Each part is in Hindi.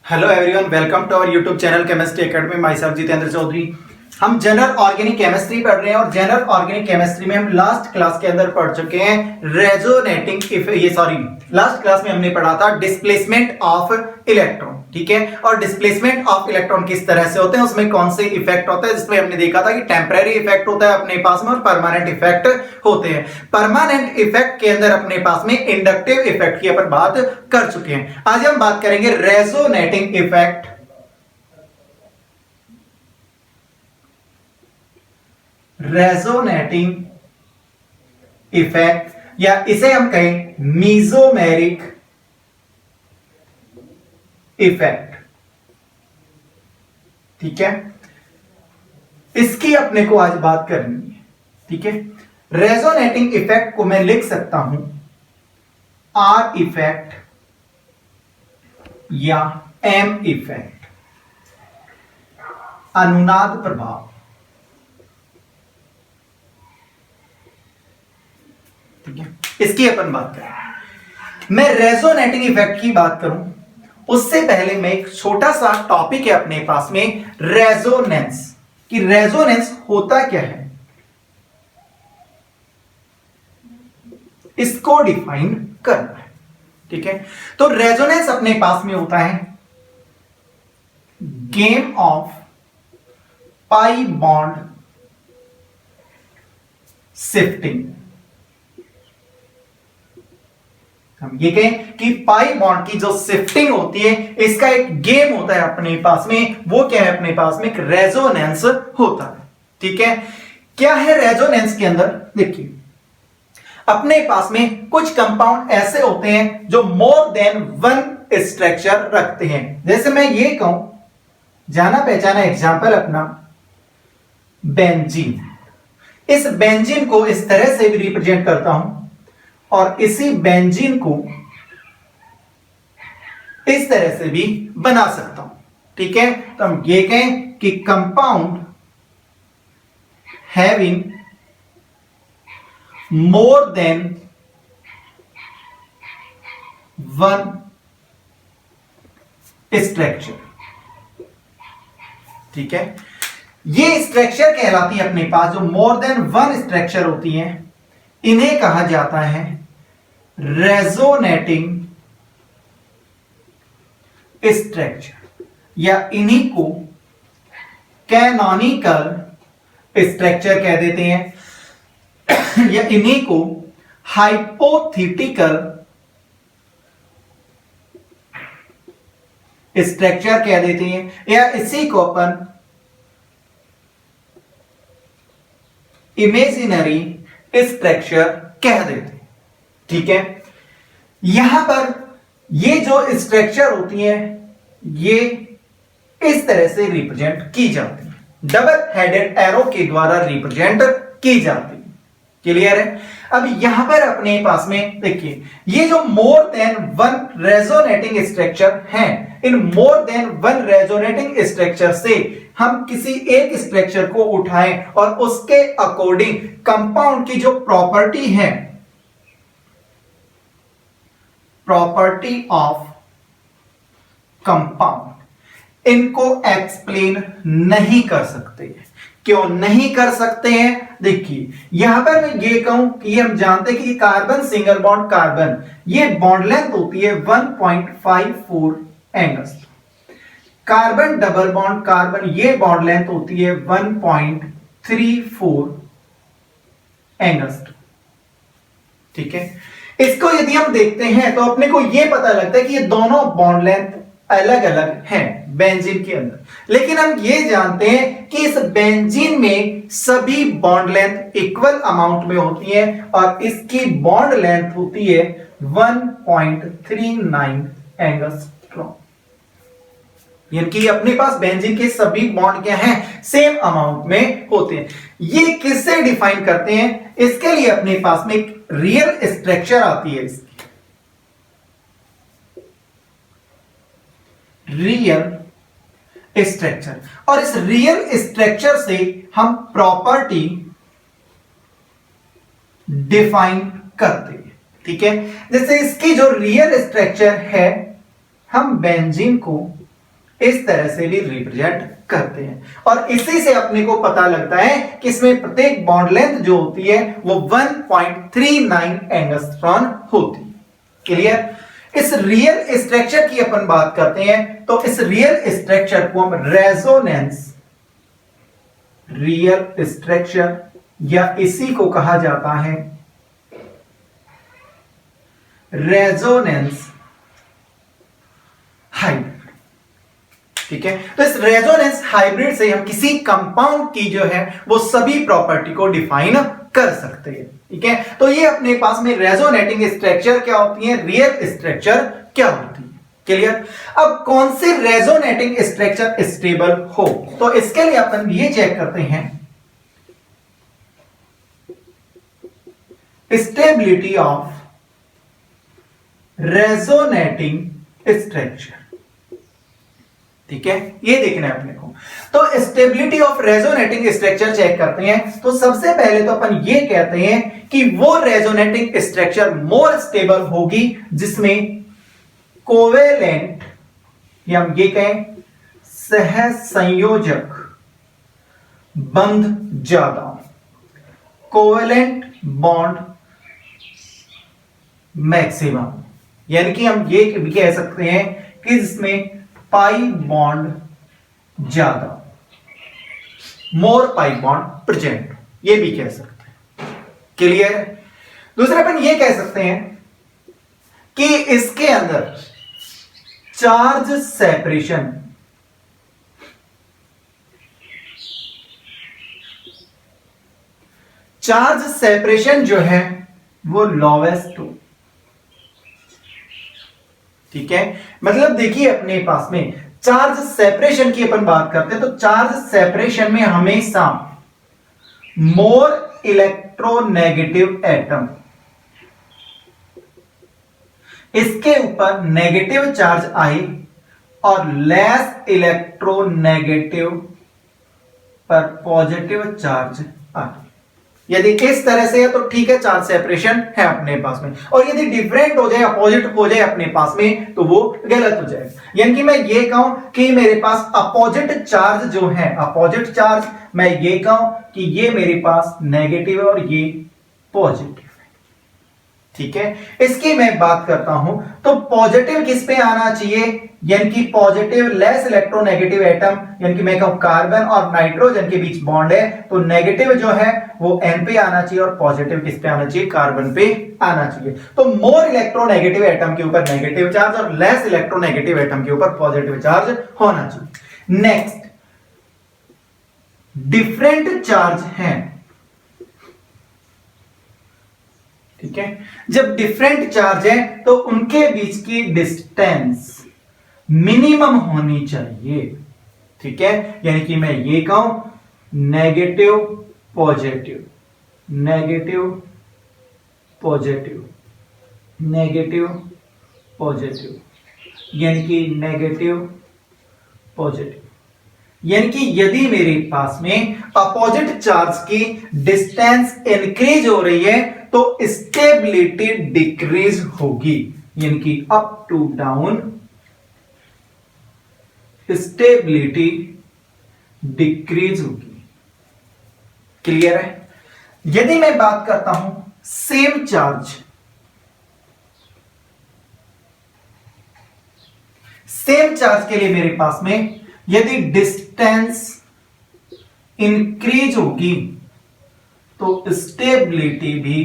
Hello everyone, welcome to our YouTube channel chemistry academy. Myself Jitendra Chaudhary. हम जनरल ऑर्गेनिक केमिस्ट्री पढ़ रहे हैं और जनरल ऑर्गेनिक केमिस्ट्री में हम लास्ट क्लास के अंदर पढ़ चुके हैं रेजोनेटिंग लास्ट क्लास में हमने पढ़ा था डिस्प्लेसमेंट ऑफ इलेक्ट्रॉन। ठीक है, और डिस्प्लेसमेंट ऑफ इलेक्ट्रॉन किस तरह से होते हैं, उसमें कौन से इफेक्ट होता है, जिसमें हमने देखा था कि टेम्परेरी इफेक्ट होता है अपने पास में और परमानेंट इफेक्ट होते हैं। परमानेंट इफेक्ट के अंदर अपने पास में इंडक्टिव इफेक्ट की अपन बात कर चुके हैं। आज हम बात करेंगे रेजोनेटिंग इफेक्ट। रेजोनेटिंग इफेक्ट या इसे हम कहें मीजोमेरिक इफेक्ट। ठीक है, इसकी अपने को आज बात करनी है। ठीक है, रेजोनेटिंग इफेक्ट को मैं लिख सकता हूं आर इफेक्ट या एम इफेक्ट, अनुनाद प्रभाव। ठीक है, इसकी अपन बात करें। मैं रेजोनेटिंग इफेक्ट की बात करूं उससे पहले मैं एक छोटा सा टॉपिक है अपने पास में रेजोनेंस, कि रेजोनेंस होता क्या है, इसको डिफाइन करना है। ठीक है, तो रेजोनेंस अपने पास में होता है game of pi bond shifting. हम ये कहें कि पाई बॉन्ड की जो शिफ्टिंग होती है, इसका एक गेम होता है अपने पास में। वो क्या है, अपने पास में एक रेजोनेंस होता है। ठीक है, क्या है रेजोनेंस के अंदर, देखिए अपने पास में कुछ कंपाउंड ऐसे होते हैं जो मोर देन वन स्ट्रक्चर रखते हैं। जैसे मैं ये कहूं, जाना पहचाना एग्जांपल अपना बेंजीन। इस बेंजीन को इस तरह से भी रिप्रेजेंट करता हूं और इसी बेंजीन को इस तरह से भी बना सकता हूं। ठीक है, तो हम ये कहें कि compound having more than one structure. ठीक है, ये स्ट्रक्चर कहलाती है अपने पास, जो मोर देन वन स्ट्रक्चर होती हैं, इन्हें कहा जाता है रेजोनेटिंग स्ट्रक्चर, या इन्हीं को कैनोनिकल स्ट्रक्चर कह देते हैं, या इन्हीं को हाइपोथेटिकल स्ट्रक्चर कह देते हैं, या इसी को अपन इमेजिनरी स्ट्रक्चर कह देते हैं। ठीक है, यहां पर ये जो स्ट्रक्चर होती हैं, ये इस तरह से रिप्रेजेंट की जाती है, डबल हेडेड एरो के द्वारा रिप्रेजेंट की जाती है। क्लियर है? अब यहां पर अपने पास में देखिए, ये जो more than one resonating structure हैं, इन more than one resonating structure से हम किसी एक स्ट्रक्चर को उठाएं और उसके अकॉर्डिंग कंपाउंड की जो प्रॉपर्टी है, प्रॉपर्टी ऑफ कंपाउंड, इनको एक्सप्लेन नहीं कर सकते। क्यों नहीं कर सकते हैं? देखिए यहां पर मैं ये कहूं कि हम जानते हैं कि कार्बन सिंगल बॉन्ड कार्बन, ये बॉन्ड लेंथ होती है 1.54 angstrom. Carbon double bond carbon, ये बॉन्ड लेंथ होती है 1.34 एंगस्ट्रॉम। ठीक है, इसको यदि हम देखते हैं तो अपने को यह पता लगता है कि ये दोनों बॉन्ड लेंथ अलग अलग हैं बेंजीन के अंदर, लेकिन हम ये जानते हैं कि इस बेंजीन में सभी बॉन्ड लेंथ इक्वल अमाउंट में होती है और इसकी बॉन्ड लेंथ होती है 1.39 एंगस्ट्रॉम। यानी कि अपने पास बेंजीन के सभी बॉन्ड क्या हैं, सेम अमाउंट में होते हैं। ये किससे डिफाइन करते हैं? इसके लिए अपने पास में एक रियल स्ट्रक्चर आती है, इसकी रियल स्ट्रक्चर, और इस रियल स्ट्रक्चर से हम प्रॉपर्टी डिफाइन करते हैं। ठीक है, जैसे इसकी जो रियल स्ट्रक्चर है, हम बेंजीन को इस तरह से भी रिप्रेजेंट करते हैं। और इसी से अपने को पता लगता है कि इसमें प्रत्येक बॉन्ड लेंथ जो होती है वो 1.39 एंगस्ट्रॉन होती है। क्लियर? इस रियल स्ट्रक्चर की अपन बात करते हैं तो इस रियल स्ट्रक्चर को हम रेजोनेंस रियल स्ट्रक्चर या इसी को कहा जाता है रेजोनेंस हाइब्रिड। ठीक है, तो इस रेजोनेंस हाइब्रिड से हम किसी कंपाउंड की जो है वो सभी प्रॉपर्टी को डिफाइन कर सकते हैं। ठीक है, तो ये अपने पास में रेजोनेटिंग स्ट्रक्चर क्या होती है, रियल स्ट्रक्चर क्या होती है। क्लियर? अब कौन से रेजोनेटिंग स्ट्रक्चर स्टेबल हो, तो इसके लिए अपन ये चेक करते हैं स्टेबिलिटी ऑफ रेजोनेटिंग स्ट्रक्चर। ठीक है, ये देखना है अपने को। तो stability of resonating structure check करते हैं तो सबसे पहले तो अपन ये कहते हैं कि वो रेजोनेटिंग स्ट्रक्चर मोर स्टेबल होगी जिसमें कोवेलेंट या हम ये कहें सहसंयोजक बंध ज्यादा, कोवेलेंट बॉन्ड मैक्सिमम, यानी कि हम ये भी कह सकते हैं कि जिसमें पाई बॉन्ड ज्यादा, मोर पाई बॉन्ड प्रेजेंट, ये भी कह सकते हैं। क्लियर? दूसरा अपन ये कह सकते हैं कि इसके अंदर चार्ज सेपरेशन जो है वो लोवेस्ट हो। ठीक है, मतलब देखिए अपने पास में चार्ज सेपरेशन की अपन बात करते हैं तो चार्ज सेपरेशन में हमेशा मोर इलेक्ट्रोनेगेटिव एटम, इसके ऊपर नेगेटिव चार्ज आए और लेस इलेक्ट्रोनेगेटिव पर पॉजिटिव चार्ज आए। यदि इस तरह से है तो ठीक है, चार्ज सेपरेशन है अपने पास में। और यदि डिफरेंट हो जाए, अपोजिट हो जाए अपने पास में तो वो गलत हो जाएगा। यानी कि मैं ये कहूं कि मेरे पास अपोजिट चार्ज जो है, अपोजिट चार्ज मैं ये कहूं कि ये मेरे पास नेगेटिव है और ये पॉजिटिव है। ठीक है, इसकी मैं बात करता हूं तो पॉजिटिव किस पे आना चाहिए, यानी कि पॉजिटिव लेस इलेक्ट्रोनेगेटिव एटम, यानी कि मैं कहूं कार्बन और नाइट्रोजन के बीच बॉन्ड है तो नेगेटिव जो है वो N पे आना चाहिए और पॉजिटिव किस पे आना चाहिए, कार्बन पे आना चाहिए। तो मोर इलेक्ट्रोनेगेटिव एटम के ऊपर नेगेटिव चार्ज और लेस इलेक्ट्रोनेगेटिव एटम के ऊपर पॉजिटिव चार्ज होना चाहिए। नेक्स्ट, डिफरेंट चार्ज है। ठीक है, जब डिफरेंट चार्ज है तो उनके बीच की डिस्टेंस मिनिमम होनी चाहिए। ठीक है, यानी कि मैं ये कहूं negative positive, negative positive, negative positive, यानी कि नेगेटिव पॉजिटिव, यानी कि यदि मेरे पास में अपोजिट चार्ज की डिस्टेंस इंक्रीज हो रही है तो स्टेबिलिटी डिक्रीज होगी, यानी कि up to down stability decrease होगी। क्लियर है? यदि मैं बात करता हूं सेम चार्ज, सेम चार्ज के लिए मेरे पास में यदि डिस्टेंस इंक्रीज होगी तो स्टेबिलिटी भी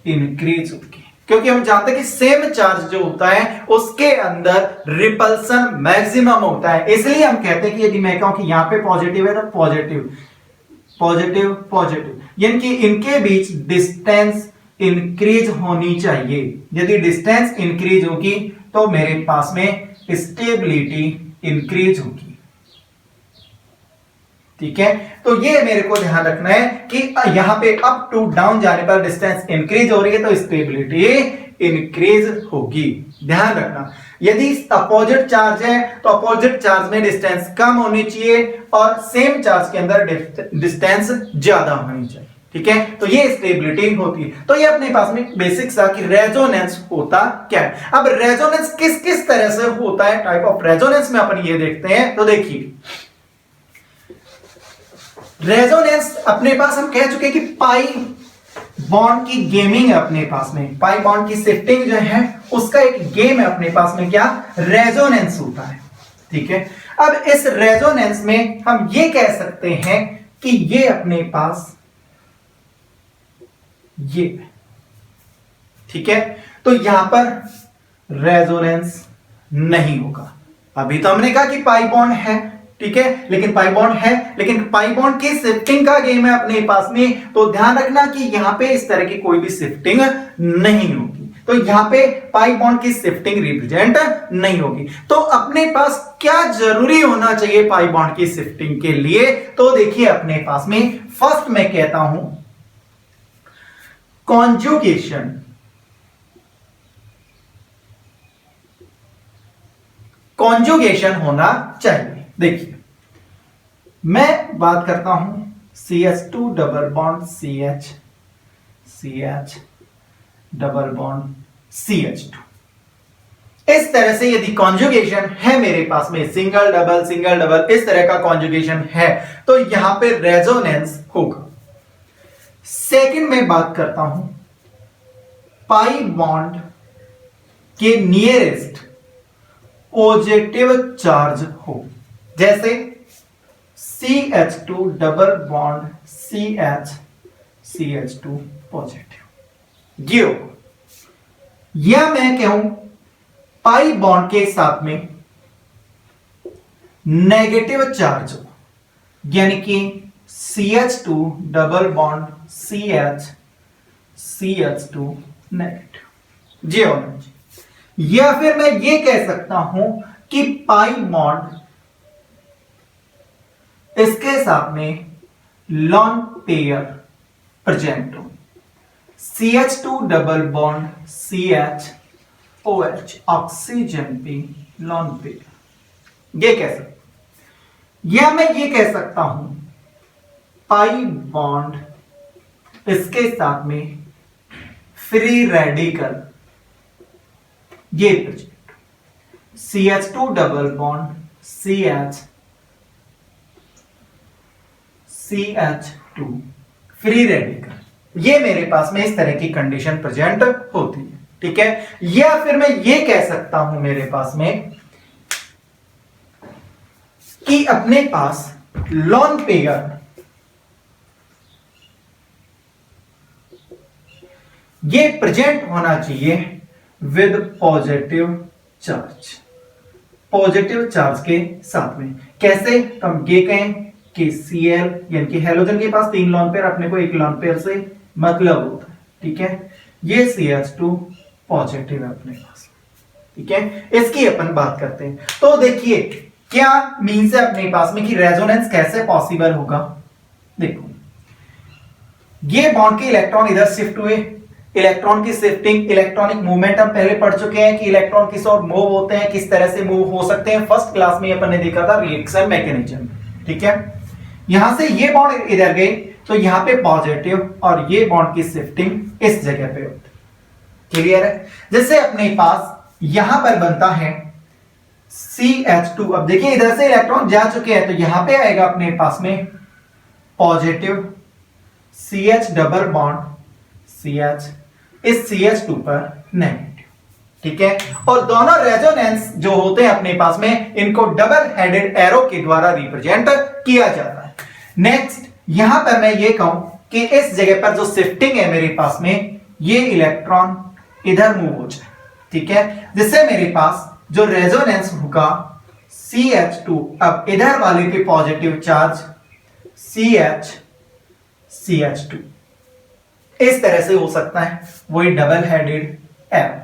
इंक्रीज होगी, क्योंकि हम जानते हैं कि सेम चार्ज जो होता है उसके अंदर रिपल्सन मैक्सिमम होता है। इसलिए हम कहते हैं कि यदि मैं कहूं कि यहां पे पॉजिटिव है तो पॉजिटिव पॉजिटिव पॉजिटिव, यानी कि इनके बीच डिस्टेंस इंक्रीज होनी चाहिए। यदि डिस्टेंस इंक्रीज होगी तो मेरे पास में स्टेबिलिटी इंक्रीज होगी। ठीक है, तो ये मेरे को ध्यान रखना है कि यहां पे अप टू डाउन जाने पर डिस्टेंस इंक्रीज हो रही है तो स्टेबिलिटी इंक्रीज होगी। ध्यान रखना, यदि अपोजिट चार्ज है तो अपोजिट चार्ज में डिस्टेंस कम होनी चाहिए और सेम चार्ज के अंदर डिस्टेंस ज्यादा होनी चाहिए। ठीक है, तो ये स्टेबिलिटी होती है। तो ये अपने पास में बेसिक सा कि रेजोनेंस होता क्या है। अब रेजोनेंस किस किस तरह से होता है, टाइप ऑफ रेजोनेंस में अपन ये देखते हैं। तो देखिए रेजोनेंस अपने पास हम कह चुके हैं कि पाई बॉन्ड की गेमिंग है अपने पास में, पाई बॉन्ड की शिफ्टिंग जो है उसका एक गेम है अपने पास में, क्या रेजोनेंस होता है। ठीक है, अब इस रेजोनेंस में हम ये कह सकते हैं कि ये अपने पास ये, ठीक है, तो यहां पर रेजोनेंस नहीं होगा। अभी तो हमने कहा कि पाई बॉन्ड है, ठीक है, लेकिन पाई बॉन्ड है, लेकिन पाई बॉन्ड की शिफ्टिंग का गेम है अपने पास में। तो ध्यान रखना कि यहां पे इस तरह की कोई भी शिफ्टिंग नहीं होगी, तो यहां पे पाई बॉन्ड की शिफ्टिंग रिप्रेजेंट नहीं होगी। तो अपने पास क्या जरूरी होना चाहिए पाई बॉन्ड की शिफ्टिंग के लिए, तो देखिए अपने पास में फर्स्ट मैं कहता हूं कॉन्जुगेशन। कॉन्जुगेशन होना चाहिए। देखिए मैं बात करता हूं CH2 double bond CH, CH double bond CH2, इस तरह से यदि कॉन्जुगेशन है मेरे पास में, सिंगल डबल इस तरह का कॉन्जुगेशन है, तो यहां पे रेजोनेंस होगा। सेकंड में बात करता हूं पाई बॉन्ड के नियरेस्ट पॉजिटिव चार्ज हो, जैसे CH2 double bond CH, CH2 positive, ये हो। या मैं कहूं पाई बॉन्ड के साथ में नेगेटिव चार्ज हो, यानी कि CH2 double bond CH, CH2 negative, ये होना चाहिए। या फिर मैं ये कह सकता हूं कि पाई बॉन्ड इसके साथ में लॉन पेयर प्रेजेंट हो, CH2 double bond CH OH, oxygen पे लॉन पेयर, ये कह सकता। या मैं ये कह सकता हूं पाई बॉन्ड इसके साथ में फ्री रेडिकल, ये present, CH2 double bond CH, CH2 free radical, ये मेरे पास में इस तरह की कंडीशन प्रेजेंट होती है। ठीक है, या फिर मैं ये कह सकता हूं मेरे पास में कि अपने पास लॉन पेयर ये प्रेजेंट होना चाहिए with positive charge, positive charge के साथ में। कैसे, हम ये कहें कि Cl यानी कि हेलोजन के पास 3 लॉन पेयर, अपने को 1 लॉन पेयर से मतलब होता है। ठीक है, ये CH2 पॉजिटिव है अपने पास। ठीक है, इसकी अपन बात करते हैं। तो देखिए क्या मीन्स है अपने पास में कि रेजोनेंस कैसे पॉसिबल होगा। देखो ये बॉन्ड के इलेक्ट्रॉन इधर शिफ्ट हुए, इलेक्ट्रॉन की शिफ्टिंग, इलेक्ट्रॉनिक मूवमेंट हम पहले पढ़ चुके हैं कि इलेक्ट्रॉन किस ओर मूव होते हैं, किस तरह से मूव हो सकते हैं, फर्स्ट क्लास में अपन ने देखा था रिएक्शन मैकेनिज्म। ठीक है, यहां से ये बॉन्ड इधर गए तो यहां पे पॉजिटिव और ये बॉन्ड की शिफ्टिंग इस जगह पे होती है। क्लियर है, जैसे अपने पास यहां पर बनता है CH2। अब देखिए इधर से इलेक्ट्रॉन जा चुके हैं तो यहां पे आएगा अपने पास में positive CH double bond CH, इस CH2 पर नेगेटिव। ठीक है, और दोनों रेजोनेंस जो होते हैं अपने पास में, इनको डबल हेडेड एरो के द्वारा रिप्रेजेंट किया जाता है। नेक्स्ट यहां पर मैं ये कहूं कि इस जगह पर जो शिफ्टिंग है मेरे पास में, ये इलेक्ट्रॉन इधर मूव हो जाए। ठीक है, जिससे मेरे पास जो रेजोनेंस होगा CH2, अब इधर वाले पे पॉजिटिव चार्ज CH, CH2, इस तरह से हो सकता है, वही डबल हेडेड एरो।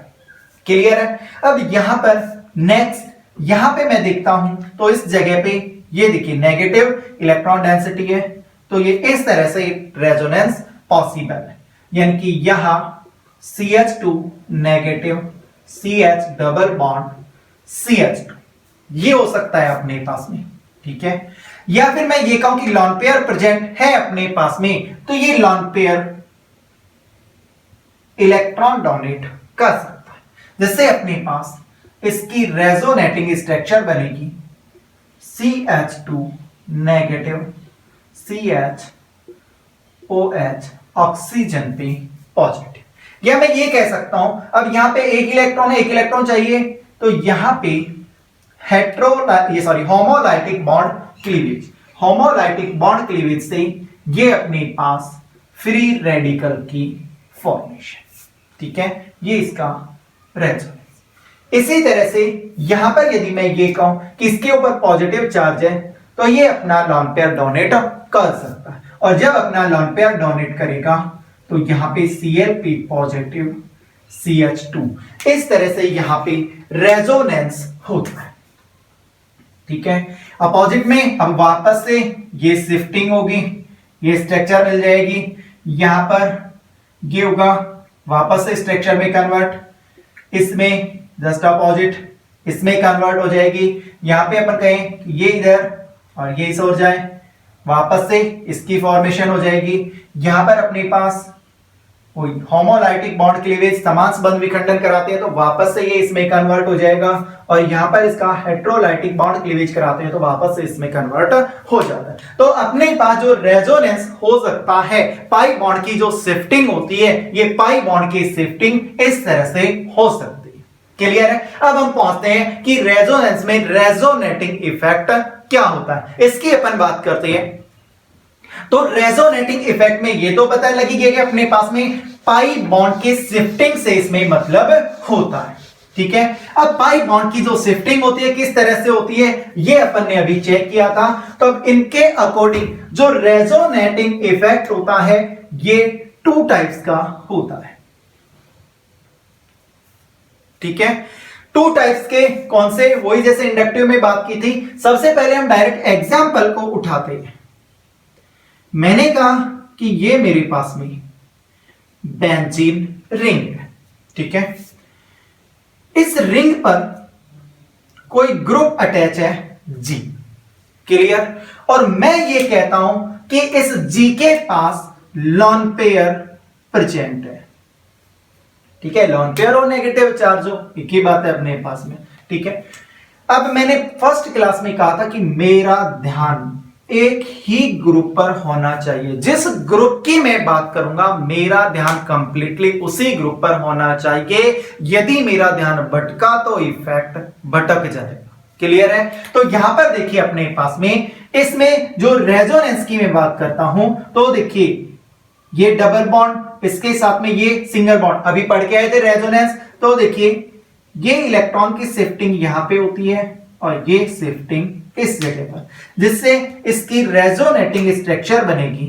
क्लियर है। अब यहां पर नेक्स्ट यहां पे मैं देखता हूं तो इस जगह पे ये देखिए नेगेटिव इलेक्ट्रॉन डेंसिटी है, तो ये इस तरह से रेजोनेंस पॉसिबल है, यानी कि यहां CH2 negative CH double bond CH2, ये हो सकता है अपने पास में। ठीक है। या फिर मैं ये कहूं कि लॉन पेयर प्रेजेंट है अपने पास में, तो ये लॉन पेयर इलेक्ट्रॉन डोनेट कर सकता है। जैसे अपने पास इसकी रेजोनेटिंग स्ट्रक्चर बनेगी CH2 नेगेटिव CHOH ऑक्सीजन पे पॉजिटिव। या मैं ये कह सकता हूं, अब यहां पे एक इलेक्ट्रॉन है, एक इलेक्ट्रॉन चाहिए, तो यहां पे homolytic bond cleavage, homolytic bond cleavage से ये अपने पास फ्री रेडिकल की फॉर्मेशन, ठीक है, ये इसका रेजोनेंस। इसी तरह से यहां पर यदि मैं ये कहूं कि इसके ऊपर पॉजिटिव चार्ज है, तो ये अपना लॉन पेयर डोनेट कर सकता है, और जब अपना लॉन पेयर डोनेट करेगा तो यहां पे Cl पॉजिटिव CH2, इस तरह से यहां पे रेजोनेंस होता है, ठीक है। अपोजिट में अब वापस से ये शिफ्टिंग होगी, ये स्ट्रक्चर मिल जाएगी, यहां पर ये होगा वापस से स्ट्रक्चर में कन्वर्ट, इसमें जस्ट अपोजिट इसमें कन्वर्ट हो जाएगी। यहां पे अपन कहें ये इधर और ये इस ओर जाए, वापस से इसकी फॉर्मेशन हो जाएगी। यहां पर अपने पास होमोलाइटिक बॉन्ड क्लीवेज समान संबंध विखंडन कराते हैं, तो वापस से ये इसमें कन्वर्ट हो जाएगा, और यहां पर इसका हेट्रोलाइटिक बॉन्ड क्लीवेज कराते हैं तो वापस से इसमें कन्वर्ट हो जाता है। तो अपने पास जो रेजोनेंस हो सकता है, पाई बॉन्ड की जो शिफ्टिंग होती है, ये पाई बॉन्ड की शिफ्टिंग इस तरह से हो सकती है। क्लियर है। अब हम पहुंचते हैं कि रेजोनेंस में रेजोनेटिंग इफेक्ट क्या होता है, इसकी अपन बात करते हैं। तो रेजोनेटिंग इफेक्ट में ये तो पता लगी कि अपने पास में पाई बॉन्ड की शिफ्टिंग से इसमें मतलब होता है, ठीक है। अब पाई बॉन्ड की जो शिफ्टिंग होती है किस तरह से होती है, ये अपन ने अभी चेक किया था। तो अब इनके अकॉर्डिंग जो रेजोनेटिंग इफेक्ट होता है, ये 2 टाइप्स का होता है, ठीक है। 2 टाइप्स के कौन से, वही जैसे इंडक्टिव में बात की थी। सबसे पहले हम डायरेक्ट एग्जांपल को उठाते हैं। मैंने कहा कि ये मेरे पास में बेंजीन रिंग है, ठीक है। इस रिंग पर कोई ग्रुप अटैच है G, क्लियर। और मैं ये कहता हूं कि इस G के पास लॉन पेयर प्रेजेंट है, ठीक है। लॉन पेयर हो नेगेटिव चार्ज हो, एक ही बात है अपने पास में, ठीक है। अब मैंने फर्स्ट क्लास में कहा था कि मेरा ध्यान एक ही ग्रुप पर होना चाहिए। जिस ग्रुप की मैं बात करूंगा, मेरा ध्यान कंप्लीटली उसी ग्रुप पर होना चाहिए। यदि मेरा ध्यान भटका तो इफेक्ट भटक जाएगा, क्लियर है। तो यहां पर देखिए अपने पास में, इसमें जो रेजोनेंस की मैं बात करता हूं, तो देखिए ये डबल बॉन्ड, इसके साथ में ये सिंगल बॉन्ड, अभी पढ़ के आए थे रेजोनेंस। तो देखिए ये इलेक्ट्रॉन की शिफ्टिंग यहां पे होती है और ये शिफ्टिंग इस जगह पर, जिससे इसकी रेजोनेटिंग स्ट्रक्चर बनेगी।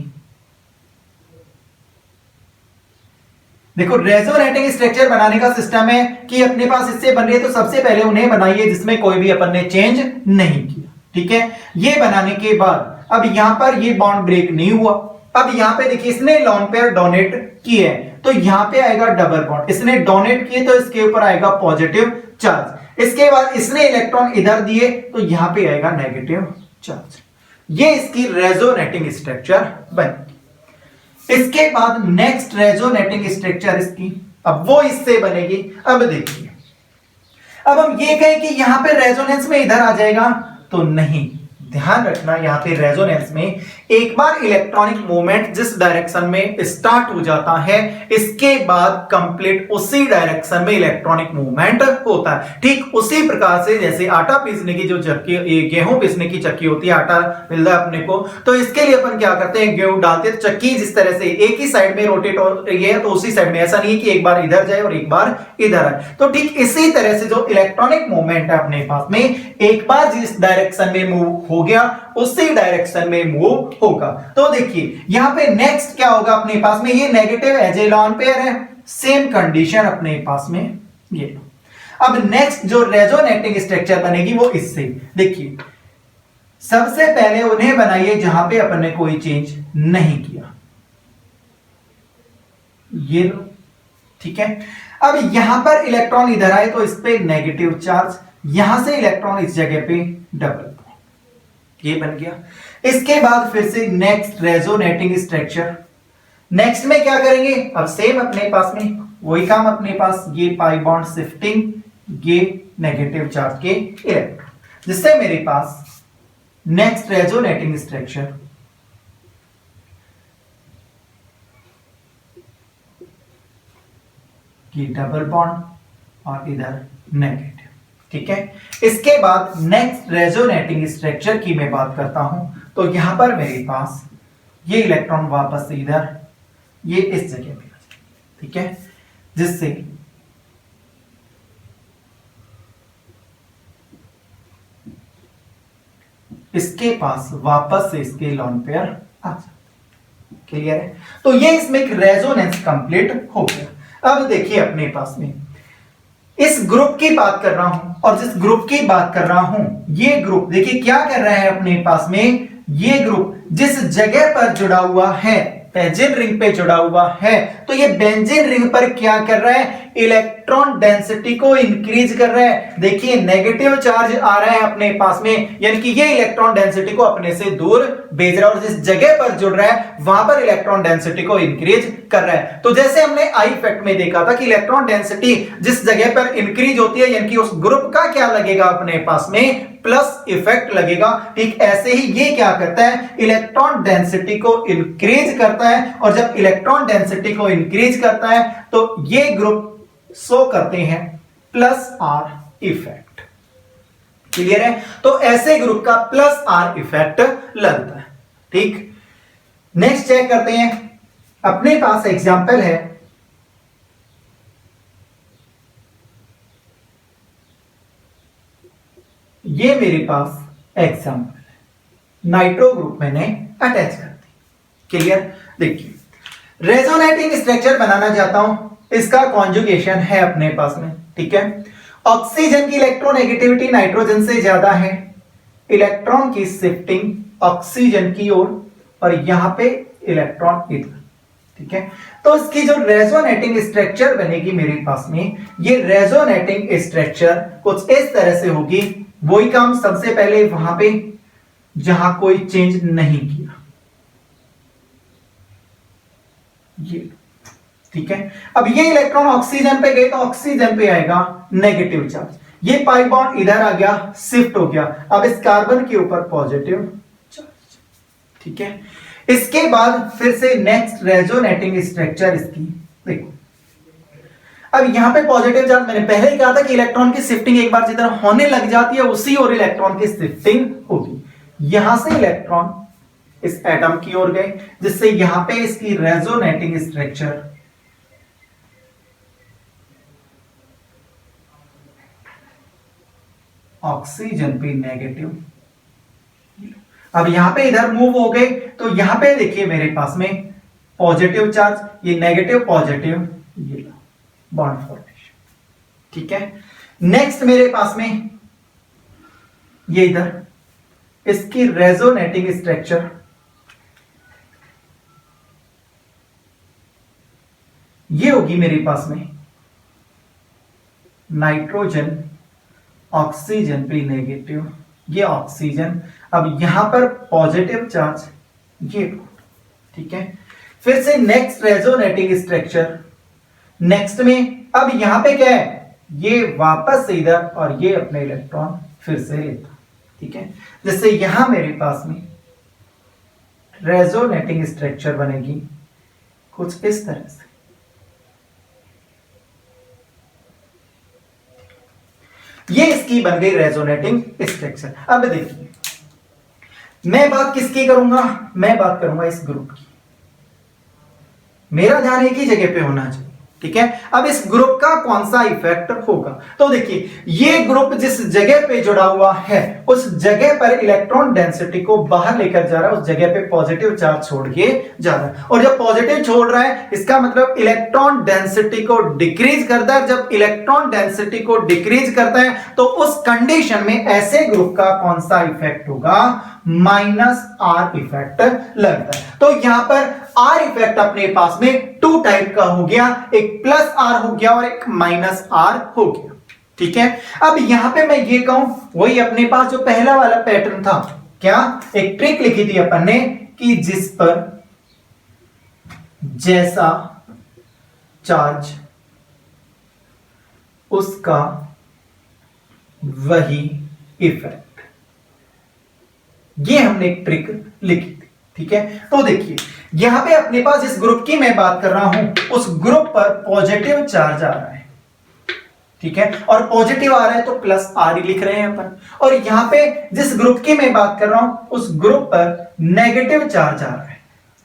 देखो रेजोनेटिंग स्ट्रक्चर बनाने का सिस्टम है कि अपने पास इससे बन रही है, तो सबसे पहले उन्हें बनाइए जिसमें कोई भी अपन ने चेंज नहीं किया, ठीक है। ये बनाने के बाद अब यहां पर ये बॉन्ड ब्रेक नहीं हुआ। अब यहां पे देखिए इसने लॉन पेयर डोनेट किए, तो यहां पे आएगा डबल बॉन्ड, इसने डोनेट किए तो इसके ऊपर आएगा पॉजिटिव चार्ज। इसके बाद इसने इलेक्ट्रॉन इधर दिए तो यहां पे आएगा नेगेटिव चार्ज। ये इसकी रेजोनेटिंग स्ट्रक्चर बनेगी। इसके बाद नेक्स्ट रेजोनेटिंग स्ट्रक्चर इसकी, अब वो इससे बनेगी। अब देखिए, अब हम ये कहें कि यहां पे रेजोनेंस में इधर आ जाएगा, तो नहीं। ध्यान रखना यहां पे रेजोनेंस में एक बार इलेक्ट्रॉनिक मूवमेंट जिस डायरेक्शन में स्टार्ट हो जाता है, इसके बाद कंप्लीट उसी डायरेक्शन में इलेक्ट्रॉनिक मूवमेंट होता है। ठीक उसी प्रकार से जैसे आटा पीसने की जो चक्की, गेहूं पीसने की चक्की होती है, आटा मिलता है अपने को, तो इसके लिए अपन क्या करते हैं, गेहूं डालते हैं, चक्की जिस तरह से एक ही साइड में रोटेट हो रही है तो उसी साइड में, ऐसा नहीं है कि एक बार इधर जाए और एक बार इधर आए। तो ठीक इसी तरह से जो इलेक्ट्रॉनिक मूवमेंट है अपने पास में, एक बार जिस डायरेक्शन में मूव हो गया उसी डायरेक्शन में मूव होगा। तो देखिए यहां पे नेक्स्ट क्या होगा अपने पास में, ये negative as a lone pair है, सेम कंडीशन अपने पास में ये। अब नेक्स्ट जो रेजोनेटिंग स्ट्रक्चर बनेगी वो इससे, देखिए सबसे पहले उन्हें बनाइए जहां पे अपन ने कोई चेंज नहीं किया, ये लो, ठीक है। अब यहां पर इलेक्ट्रॉन इधर आए तो इस पे नेगेटिव चार्ज, यहां से इलेक्ट्रॉन इस जगह पे डबल, ये बन गया। इसके बाद फिर से नेक्स्ट रेजोनेटिंग स्ट्रक्चर। नेक्स्ट में क्या करेंगे, अब सेम अपने पास में वही काम अपने पास, ये पाई बॉन्ड शिफ्टिंग, ये नेगेटिव चार्ज के इलेक्ट्रॉन, जिससे मेरे पास नेक्स्ट रेजोनेटिंग स्ट्रक्चर की डबल बॉन्ड और इधर नेगेटिव। ठीक है, इसके बाद नेक्स्ट रेजोनेटिंग स्ट्रक्चर की मैं बात करता हूं, तो यहां पर मेरे पास ये इलेक्ट्रॉन वापस से इधर ये इस जगह पे, ठीक है, जिससे इसके पास वापस से इसके लोन पेयर आ जाता। क्लियर है? तो ये इसमें एक रेजोनेंस कंप्लीट हो गया। अब देखिए अपने पास में इस ग्रुप की बात कर रहा हूं, और जिस ग्रुप की बात कर रहा हूं, ये ग्रुप देखिए क्या कर रहा है अपने पास में, ये ग्रुप जिस जगह पर जुड़ा हुआ है, बेंजीन रिंग पे जुड़ा हुआ है, तो ये बेंजीन रिंग पर क्या कर रहा है, इलेक्ट्रॉन डेंसिटी को इंक्रीज कर रहा है। देखिए नेगेटिव चार्ज आ रहा है अपने पास में, यानी कि ये इलेक्ट्रॉन डेंसिटी को अपने से दूर भेज रहा है, और जिस जगह पर जुड़ रहा है वहां पर इलेक्ट्रॉन डेंसिटी को इंक्रीज कर रहा है। तो जैसे हमने आई इफेक्ट में देखा था कि इलेक्ट्रॉन डेंसिटी जिस जगह पर इंक्रीज होती है, यानी कि उस ग्रुप का क्या लगेगा अपने पास में, प्लस इफेक्ट लगेगा। ठीक ऐसे ही ये क्या करता है, इलेक्ट्रॉन डेंसिटी को इंक्रीज करता है, और जब इलेक्ट्रॉन डेंसिटी को इंक्रीज करता है तो ये ग्रुप शो करते हैं प्लस आर इफेक्ट। क्लियर है? तो ऐसे ग्रुप का प्लस आर इफेक्ट लगता है। ठीक, नेक्स्ट चेक करते हैं, अपने पास एग्जांपल है, ये मेरे पास एग्जांपल है, नाइट्रो ग्रुप मैंने अटैच कर दी। क्लियर? देखिए रेजोनेटिंग स्ट्रक्चर बनाना चाहता हूं, इसका कॉन्जुगेशन है अपने पास में। ठीक है, ऑक्सीजन की इलेक्ट्रोनेगेटिविटी नाइट्रोजन से ज्यादा है, इलेक्ट्रॉन की शिफ्टिंग ऑक्सीजन की ओर, और यहां पे इलेक्ट्रॉन इधर। ठीक है, तो इसकी जो रेजोनेटिंग स्ट्रक्चर बनेगी मेरे पास में, ये रेजोनेटिंग स्ट्रक्चर कुछ इस तरह से होगी। वही काम सबसे पहले वहां पे जहां कोई चेंज नहीं किया, ये। ठीक है, अब ये इलेक्ट्रॉन ऑक्सीजन पे गए तो ऑक्सीजन पे आएगा नेगेटिव चार्ज, ये पाई बॉन्ड इधर आ गया, शिफ्ट हो गया, अब इस कार्बन के ऊपर पॉजिटिव चार्ज। ठीक है, इसके बाद फिर से नेक्स्ट रेजोनेटिंग स्ट्रक्चर इसकी देखो, अब यहां पे पॉजिटिव चार्ज, मैंने पहले ही कहा था कि इलेक्ट्रॉन की शिफ्टिंग एक बार जिधर होने लग जाती है उसी और इलेक्ट्रॉन की शिफ्टिंग होगी। यहां से इलेक्ट्रॉन इस एटम की ओर गए, जिससे यहां पे इसकी रेजोनेटिंग स्ट्रक्चर ऑक्सीजन पे नेगेटिव, अब यहां पे इधर मूव हो गए, तो यहां पे देखिए मेरे पास में पॉजिटिव चार्ज, ये नेगेटिव पॉजिटिव, ये बॉन्ड फॉर्मेशन। ठीक है, नेक्स्ट मेरे पास में ये इधर इसकी रेजोनेटिंग स्ट्रक्चर, ये होगी मेरे पास में नाइट्रोजन ऑक्सीजन पे नेगेटिव, ये ऑक्सीजन, अब यहां पर पॉजिटिव चार्ज, ये। ठीक है, फिर से नेक्स्ट रेजोनेटिंग स्ट्रक्चर, नेक्स्ट में अब यहां पे क्या है, ये वापस से इधर, और ये अपने इलेक्ट्रॉन फिर से लेता। ठीक है, जिससे यहां मेरे पास में रेजोनेटिंग स्ट्रक्चर बनेगी कुछ इस तरह से। ये इसकी बन गई रेजोनेटिंग स्ट्रक्चर। अब देखिए मैं बात किसकी करूंगा, मैं बात करूंगा इस ग्रुप की, मेरा ध्यान एक ही जगह पे होना चाहिए। ठीक है, अब इस ग्रुप का कौन सा इफेक्ट होगा, तो देखिए ये ग्रुप जिस जगह पे जुड़ा हुआ है उस जगह पर इलेक्ट्रॉन डेंसिटी को बाहर लेकर जा रहा है, उस जगह पे पॉजिटिव चार्ज छोड़ के जा रहा है, और जब पॉजिटिव छोड़ रहा है इसका मतलब इलेक्ट्रॉन डेंसिटी को डिक्रीज करता है। जब इलेक्ट्रॉन डेंसिटी को डिक्रीज करता है तो उस कंडीशन में ऐसे ग्रुप का कौन सा इफेक्ट होगा, माइनस आर इफेक्ट लगता है। तो यहां पर आर इफेक्ट अपने पास में टू टाइप का हो गया, एक प्लस आर हो गया और एक माइनस आर हो गया। ठीक है, अब यहां पे मैं ये कहूं, वही अपने पास जो पहला वाला पैटर्न था, क्या एक ट्रिक लिखी थी अपन ने कि जिस पर जैसा चार्ज उसका वही इफेक्ट, ये हमने एक ट्रिक लिखी थी। ठीक है, तो देखिए यहां पे अपने पास जिस ग्रुप की मैं बात कर रहा हूं उस ग्रुप पर पॉजिटिव चार्ज आ रहा है। ठीक है, और पॉजिटिव आ रहा है तो प्लस आर ही लिख रहे हैं अपन। और यहां पे जिस ग्रुप की मैं बात कर रहा हूं उस ग्रुप पर नेगेटिव चार्ज आ रहा है।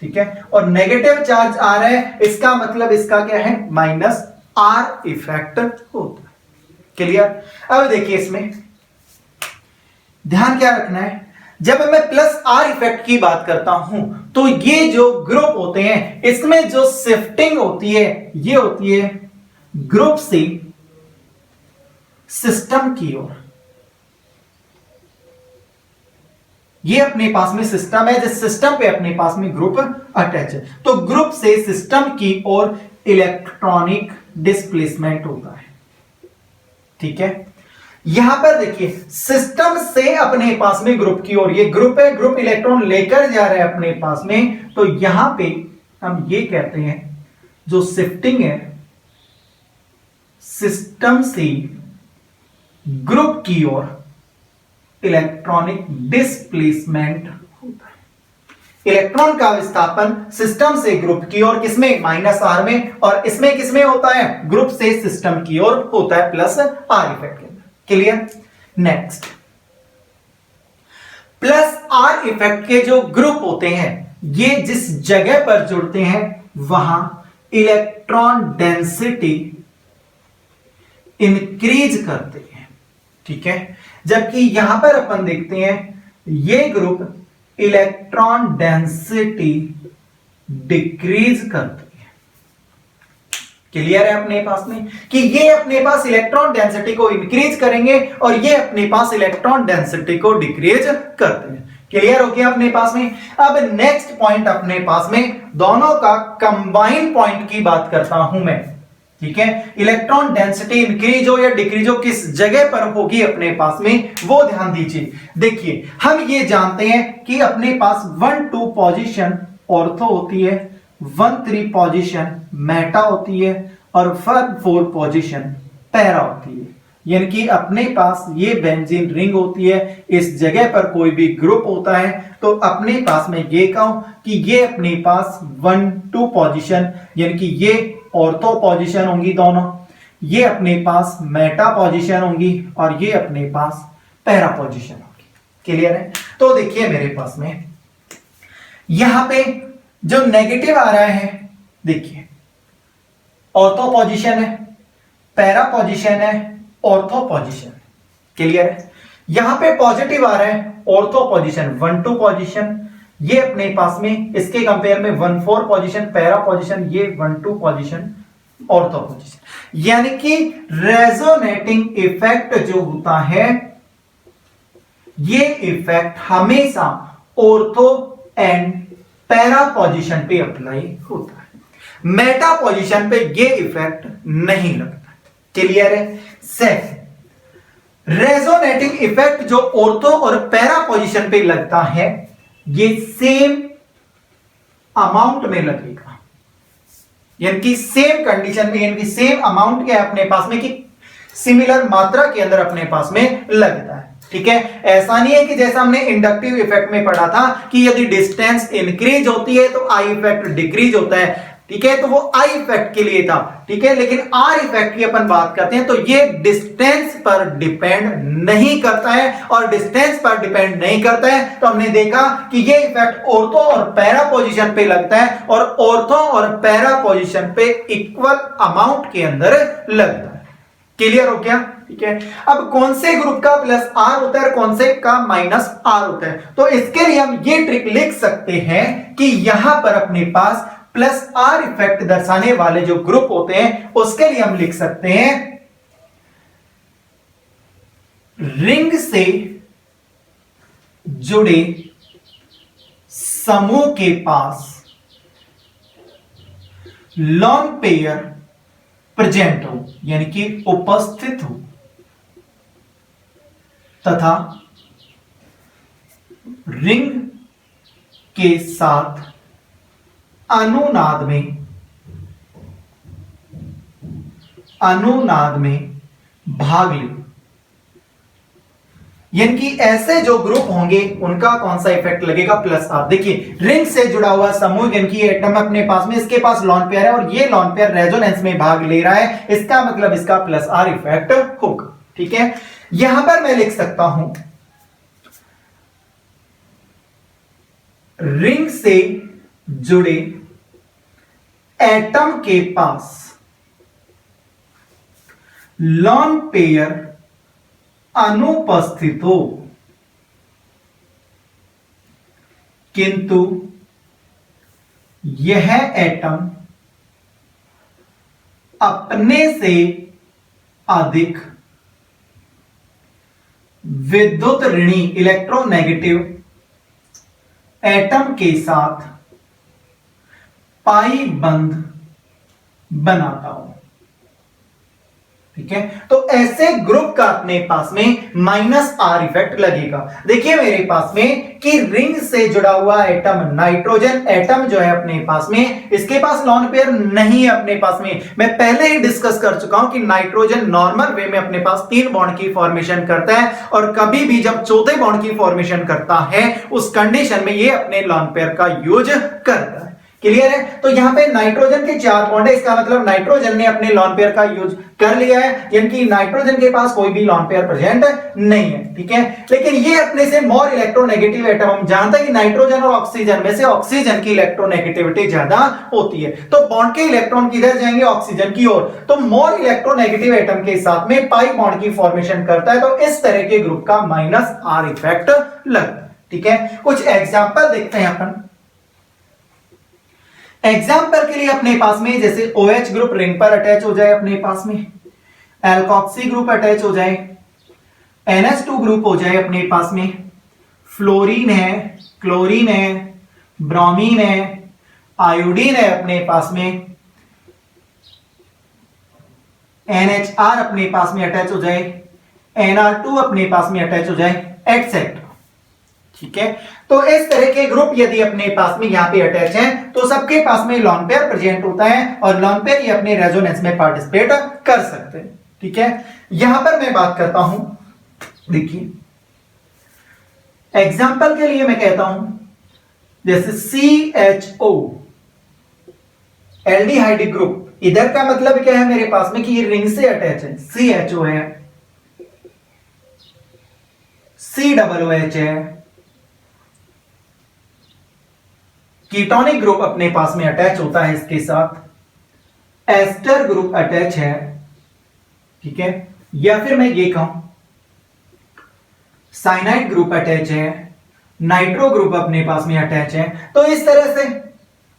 ठीक है, और नेगेटिव चार्ज आ रहा है, इसका मतलब इसका क्या है, माइनस आर इफेक्ट होता है। क्लियर? अब देखिए इसमें ध्यान क्या रखना है, जब मैं प्लस आर इफेक्ट की बात करता हूं तो ये जो ग्रुप होते हैं इसमें जो शिफ्टिंग होती है ये होती है ग्रुप से सिस्टम की ओर। ये अपने पास में सिस्टम है, जिस सिस्टम पे अपने पास में ग्रुप अटैच है, तो ग्रुप से सिस्टम की ओर इलेक्ट्रॉनिक डिस्प्लेसमेंट होता है। ठीक है, यहां पर देखिए सिस्टम से अपने पास में ग्रुप की ओर, ये ग्रुप है, ग्रुप इलेक्ट्रॉन लेकर जा रहा है अपने पास में, तो यहां पे हम ये कहते हैं जो शिफ्टिंग है सिस्टम से ग्रुप की ओर इलेक्ट्रॉनिक डिस्प्लेसमेंट होता है। इलेक्ट्रॉन का विस्थापन सिस्टम से ग्रुप की ओर किसमें, माइनस आर में, और इसमें किसमें होता है, ग्रुप से सिस्टम की ओर होता है प्लस आर इफेक्ट के अंदर। Clear? Next, plus are effect के जो ग्रुप होते हैं ये जिस जगह पर जुड़ते हैं वहां इलेक्ट्रॉन डेंसिटी इंक्रीज करते हैं। ठीक है, जबकि यहां पर अपन देखते हैं ये ग्रुप इलेक्ट्रॉन डेंसिटी डिक्रीज करते हैं। क्लियर है अपने पास में कि ये अपने पास इलेक्ट्रॉन डेंसिटी को इंक्रीज करेंगे और ये अपने पास इलेक्ट्रॉन डेंसिटी को डिक्रीज करते हैं। क्लियर हो गया अपने पास में? अब नेक्स्ट पॉइंट अपने पास में दोनों का कंबाइन पॉइंट की बात करता हूं मैं। ठीक है, इलेक्ट्रॉन डेंसिटी इंक्रीज हो या डिक्रीज हो किस जगह पर होगी अपने पास में वो ध्यान दीजिए। देखिए हम ये जानते हैं कि अपने पास 1-2 पोजीशन ऑर्थो होती है, 1-3 पोजीशन मेटा होती है और 1-4 पोजीशन पैरा होती है। यानी कि अपने पास ये बेंजीन रिंग होती है, इस जगह पर कोई भी ग्रुप होता है तो अपने पास में ये कहूं कि ये अपने पास 1-2 पोजीशन यानी कि ये ऑर्थो पोजीशन होंगी दोनों, ये अपने पास मेटा पोजीशन होंगी और ये अपने पास पैरा पोजीशन होगी। क्लियर है? तो देखिए मेरे पास में यहां पे जो नेगेटिव आ रहा है, देखिए ऑर्थो पोजीशन है, पैरा पोजीशन है, ऑर्थो पोजीशन। क्लियर है? यहां पे पॉजिटिव आ रहा है ऑर्थो पोजीशन 1-2 पोजीशन, ये अपने पास में इसके कंपेयर में 1-4 पोजीशन पैरा पोजीशन, ये 1-2 पोजीशन ऑर्थो पोजीशन। यानी कि रेजोनेटिंग इफेक्ट जो होता है ये इफेक्ट हमेशा ऑर्थो एंड पैरा पोजीशन पे अप्लाई होता है, मेटा पोजीशन पे ये इफेक्ट नहीं लगता। क्लियर है? सेकंड, रेजोनेटिंग इफेक्ट जो ऑर्थो और पैरा पोजीशन पे लगता है ये सेम अमाउंट में लगेगा, यानी कि सेम कंडीशन में, यानी कि सेम अमाउंट के अपने पास में कि सिमिलर मात्रा के अंदर अपने पास में लगता है। ठीक है, ऐसा नहीं है कि जैसा हमने इंडक्टिव इफेक्ट में पढ़ा था कि यदि डिस्टेंस इंक्रीज होती है तो आई इफेक्ट डिक्रीज होता है। ठीक है, तो वो आई इफेक्ट के लिए था। ठीक है, लेकिन आर इफेक्ट की अपन बात करते हैं तो ये डिस्टेंस पर डिपेंड नहीं करता है, और डिस्टेंस पर डिपेंड नहीं करता है तो हमने देखा कि ये इफेक्ट ऑर्थो और पैरा पोजीशन पे लगता है और ऑर्थो और पैरा पोजीशन पे इक्वल अमाउंट के अंदर लगता है। क्लियर हो गया? ठीक है, अब कौन से ग्रुप का प्लस आर होता है और कौन से का माइनस आर होता है, तो इसके लिए हम ये ट्रिक लिख सकते हैं कि यहां पर अपने पास प्लस आर इफेक्ट दर्शाने वाले जो ग्रुप होते हैं उसके लिए हम लिख सकते हैं रिंग से जुड़े समूह के पास लॉन पेयर प्रेजेंट हो, यानी कि उपस्थित हो, तथा रिंग के साथ अनुनाद में भाग ले, यानी कि ऐसे जो ग्रुप होंगे उनका कौन सा इफेक्ट लगेगा, प्लस आर। देखिए रिंग से जुड़ा हुआ समूह यानी कि एटम अपने पास में, इसके पास लॉन पेयर है और ये लॉन पेयर रेजोनेंस में भाग ले रहा है, इसका मतलब इसका प्लस आर इफेक्ट होगा। ठीक है, यहां पर मैं लिख सकता हूं रिंग से जुड़े एटम के पास लॉन पेयर अनुपस्थित हो, किंतु यह एटम अपने से अधिक विद्युत ऋणी इलेक्ट्रोनेगेटिव एटम के साथ पाई बंध बनाता हूं। ठीक है, तो ऐसे ग्रुप का अपने पास में माइनस आर इफेक्ट लगेगा। देखिए मेरे पास में कि रिंग से जुड़ा हुआ एटम नाइट्रोजन एटम जो है अपने पास में, इसके पास लॉन पेयर नहीं है अपने पास में। मैं पहले ही डिस्कस कर चुका हूं कि नाइट्रोजन नॉर्मल वे में अपने पास 3 बॉन्ड की फॉर्मेशन करता है और कभी भी जब चौथे बॉन्ड की फॉर्मेशन करता है उस कंडीशन में ये अपने लॉन पेयर का यूज करता है। क्लियर है, तो यहां पे नाइट्रोजन के 4 बॉन्ड है, इसका मतलब नाइट्रोजन ने अपने लॉन पेयर का यूज कर लिया है, यानी कि नाइट्रोजन के पास कोई भी लॉन पेयर प्रेजेंट नहीं है। ठीक है, लेकिन ये अपने से मोर इलेक्ट्रोनेगेटिव एटम, हम जानते हैं कि नाइट्रोजन और ऑक्सीजन में से ऑक्सीजन की इलेक्ट्रोनेगेटिविटी ज्यादा होती है, तो बॉन्ड के इलेक्ट्रॉन किधर जाएंगे, ऑक्सीजन की ओर, तो मोर इलेक्ट्रोनेगेटिव एटम के साथ में पाई बॉन्ड की फॉर्मेशन करता है, तो इस तरह के ग्रुप का माइनस आर इफेक्ट लगता है। ठीक है, कुछ एग्जाम्पल देखते हैं अपन। एग्जाम्पल के लिए अपने पास में जैसे OH ग्रुप रिंग पर अटैच हो जाए, अपने पास में एल्कोक्सी ग्रुप अटैच हो जाए, NH2 ग्रुप हो जाए अपने पास में, फ्लोरीन है, क्लोरीन है, ब्रोमीन है, आयोडीन है अपने पास में, NHR अपने पास में अटैच हो जाए, NR2 अपने पास में अटैच हो जाए, एटसेट्रा। ठीक है, तो इस तरह के ग्रुप यदि अपने पास में यहां पे अटैच हैं तो सबके पास में लॉन पेयर प्रेजेंट होता है और लॉन पेयर ये अपने रेजोनेंस में पार्टिसिपेट कर सकते हैं। ठीक है, यहां पर मैं बात करता हूं, देखिए एग्जांपल के लिए मैं कहता हूं जैसे CHO एल्डिहाइड ग्रुप, इधर का मतलब क्या है मेरे पास में कि ये रिंग से अटैच है, CHO है, COOH है, कीटोनिक ग्रुप अपने पास में अटैच होता है इसके साथ, एस्टर ग्रुप अटैच है। ठीक है, या फिर मैं ये कहूं साइनाइड ग्रुप अटैच है, नाइट्रो ग्रुप अपने पास में अटैच है। तो इस तरह से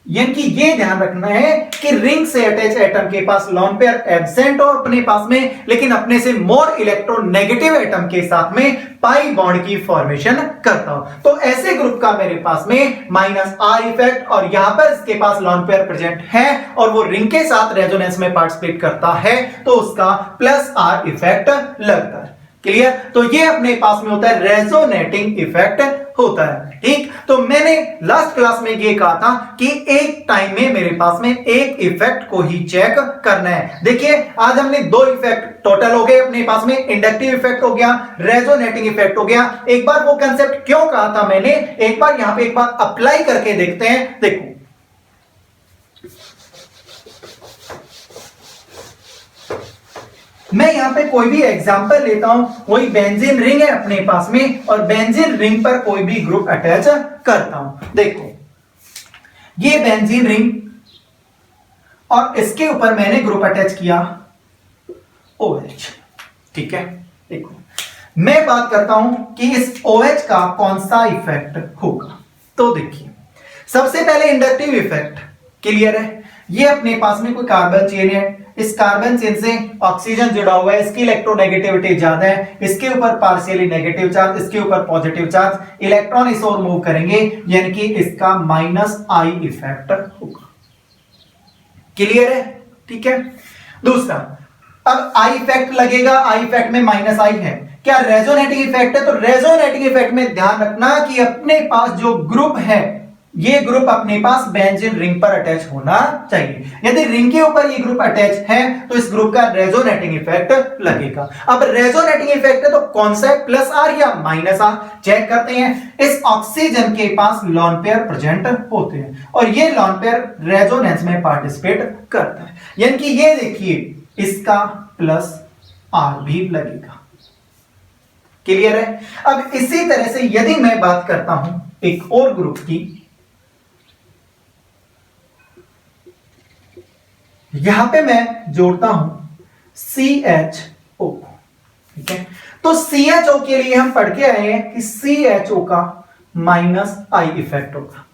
यानी कि ये ध्यान रखना है कि रिंग से अटैच एटम के पास लॉन पेयर एब्सेंट हो अपने पास में, लेकिन अपने से मोर इलेक्ट्रोनेगेटिव एटम के साथ में पाई बॉन्ड की फॉर्मेशन करता हो, तो ऐसे ग्रुप का मेरे पास में माइनस आर इफेक्ट, और यहां पर इसके पास लॉन पेयर प्रेजेंट है और वो रिंग के साथ रेजोनेंस में पार्टिसिपेट करता है तो उसका प्लस आर इफेक्ट लगता है। क्लियर, तो ये अपने पास में होता है रेजोनेटिंग इफेक्ट होता है। ठीक, तो मैंने लास्ट क्लास में ये कहा था कि एक टाइम में मेरे पास में एक इफेक्ट को ही चेक करना है। देखिए आज हमने 2 इफेक्ट टोटल हो गए अपने पास में, इंडक्टिव इफेक्ट हो गया, रेजोनेटिंग इफेक्ट हो गया। एक बार वो कंसेप्ट क्यों कहा था मैंने, एक बार यहां पे एक बार अप्लाई करके देखते हैं। देखो मैं यहां पे कोई भी एग्जांपल लेता हूं, वही बेंजीन रिंग है अपने पास में और बेंजीन रिंग पर कोई भी ग्रुप अटैच करता हूं। देखो ये बेंजीन रिंग और इसके ऊपर मैंने ग्रुप अटैच किया OH। ठीक है, देखो मैं बात करता हूं कि इस OH का कौन सा इफेक्ट होगा। तो देखिए सबसे पहले इंडक्टिव इफेक्ट क्लियर है, ये अपने पास में कोई कार्बन चेन है, इस कार्बन चेन से ऑक्सीजन जुड़ा हुआ है, इसकी इलेक्ट्रोनेगेटिविटी ज्यादा है, इसके ऊपर पार्शियली नेगेटिव चार्ज, इसके ऊपर पॉजिटिव चार्ज, इलेक्ट्रॉन इस ओर मूव करेंगे यानी कि इसका माइनस आई इफेक्ट होगा। क्लियर है, ठीक है। दूसरा, अब आई इफेक्ट लगेगा, आई इफेक्ट में माइनस आई है क्या रेजोनेटिंग इफेक्ट है? तो रेजोनेटिंग इफेक्ट में ध्यान रखना कि अपने पास जो ग्रुप है, ये ग्रुप अपने पास बेंजीन रिंग पर अटैच होना चाहिए। यदि रिंग के ऊपर ये ग्रुप अटैच है तो इस ग्रुप का रेजोनेटिंग इफेक्ट लगेगा। अब रेजोनेटिंग इफेक्ट है तो कौन सा है, प्लस आर या माइनस आर? चेक करते हैं। इस ऑक्सीजन के पास लॉन पेयर प्रेजेंट होते हैं और ये लॉन पेयर रेजोनेंस में पार्टिसिपेट करता है, यानी कि ये देखिए इसका प्लस आर भी लगेगा। क्लियर है? अब इसी तरह से यदि मैं बात करता हूं एक और ग्रुप की, यहां पे मैं जोड़ता हूं CHO, ठीक है? तो CHO के लिए हम पढ़ के आए हैं कि CHO का माइनस आई इफेक्ट होगा,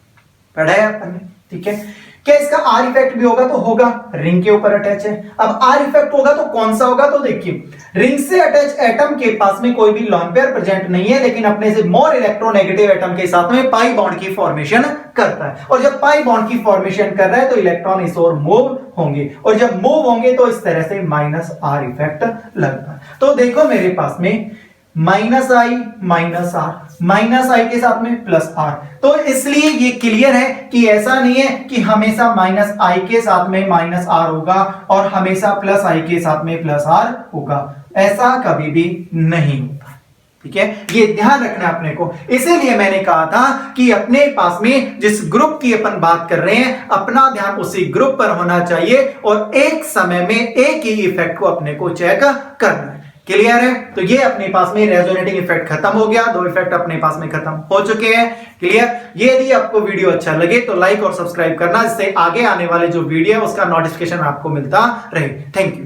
पढ़ा है अपन ने, ठीक है? क्या इसका आर इफेक्ट भी होगा? तो होगा, रिंग के ऊपर अटैच है। अब आर इफेक्ट होगा तो कौन सा होगा? तो देखिए, रिंग से अटैच एटम के पास में कोई भी लॉन पेयर प्रेजेंट नहीं है, लेकिन अपने से मोर इलेक्ट्रोनेगेटिव एटम के साथ में पाई बॉन्ड की फॉर्मेशन करता है, और जब पाई बॉन्ड की फॉर्मेशन कर रहा है तो इलेक्ट्रॉन इस ओर मूव होंगे, और जब मूव होंगे तो इस तरह से माइनस आर इफेक्ट लगता है। तो देखो मेरे पास में minus I minus R, minus I के साथ में प्लस आर, तो इसलिए ये क्लियर है कि ऐसा नहीं है कि हमेशा माइनस आई के साथ में माइनस आर होगा और हमेशा प्लस आई के साथ में प्लस आर होगा, ऐसा कभी भी नहीं होता, ठीक है? ये ध्यान रखना अपने को। इसीलिए मैंने कहा था कि अपने पास में जिस ग्रुप की अपन बात कर रहे हैं, अपना ध्यान उसी ग्रुप पर होना चाहिए और एक समय में एक ही इफेक्ट को अपने को चेक करना है। क्लियर है? तो ये अपने पास में रेजोनेटिंग इफेक्ट खत्म हो गया, दो इफेक्ट अपने पास में खत्म हो चुके हैं। क्लियर? ये यदि आपको वीडियो अच्छा लगे तो लाइक और सब्सक्राइब करना, जिससे आगे आने वाले जो वीडियो है उसका नोटिफिकेशन आपको मिलता रहे। Thank you.